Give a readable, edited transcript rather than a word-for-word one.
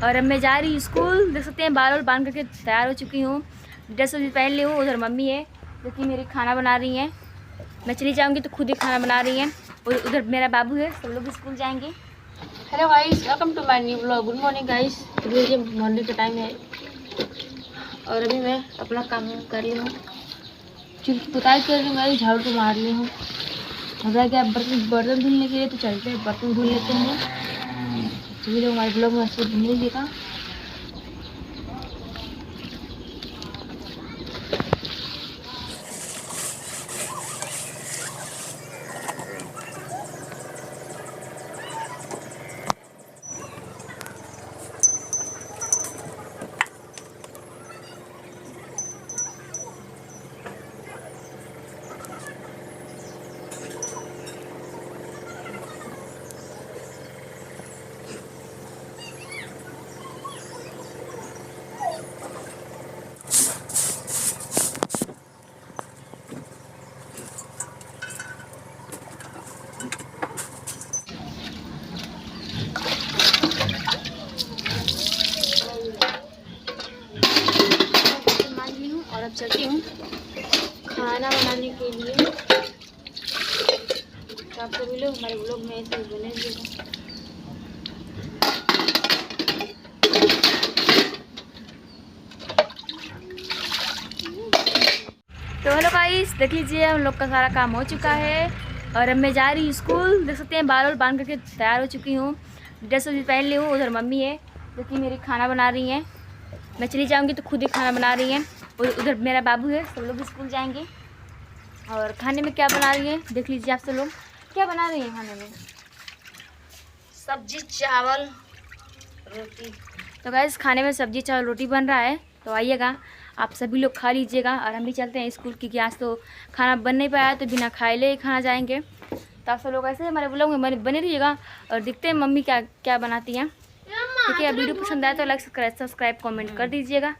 और अब मैं जा रही हूँ स्कूल। देख सकते हैं बाल और बांध करके तैयार हो चुकी हूँ, ड्रेस भी पहन ली हूँ। उधर मम्मी है जो कि मेरी खाना बना रही हैं। मैं चली जाऊँगी तो खुद ही खाना बना रही हैं। और उधर मेरा बाबू है, सब लोग स्कूल जाएंगे। Hello guys, welcome to my new blog. Good morning guys, अभी मॉर्निंग का टाइम है और अभी मैं अपना काम कर रही हूँ, पुताई कर रही हूँ गाइस, झाड़ू तो मार ली हूँ। हमरा क्या बर्तन धुलने के लिए तो चलते हैं, बर्तन धुल लेते हैं। सभी लोग हमारे ब्लॉग में अच्छे धुल लीजिएगा। और अब चलती हूँ खाना बनाने के लिए। तो आप सभी लोग हमारे ब्लॉग में ऐसे बने रहिएगा। तो हेलो गाइस, देख लीजिए हम लोग का सारा काम हो चुका है और अब मैं जा रही हूँ स्कूल। देख सकते हैं बाल और बांध करके तैयार हो चुकी हूँ, ड्रेस भी पहन ली हूँ। उधर मम्मी है जो कि मेरी खाना बना रही हैं। मैं चली जाऊँगी तो खुद ही खाना बना रही हैं। और उधर मेरा बाबू है, सब लोग स्कूल जाएंगे। और खाने में क्या बना रही हैं देख लीजिए आप सब लोग। क्या बना रही हैं खाने में? सब्जी चावल रोटी। तो गाइस खाने में सब्जी चावल रोटी बन रहा है, तो आइएगा आप सभी लोग खा लीजिएगा। और हम भी चलते हैं स्कूल, क्योंकि आज तो खाना बन नहीं पाया तो बिना खाए ले ही खाना जाएंगे। तो आप सब लोग ऐसे हमारे ब्लॉग में बने रहिएगा और देखते हैं मम्मी क्या क्या बनाती हैं। ठीक है, वीडियो पसंद आए तो लाइक सब्सक्राइब कमेंट कर दीजिएगा।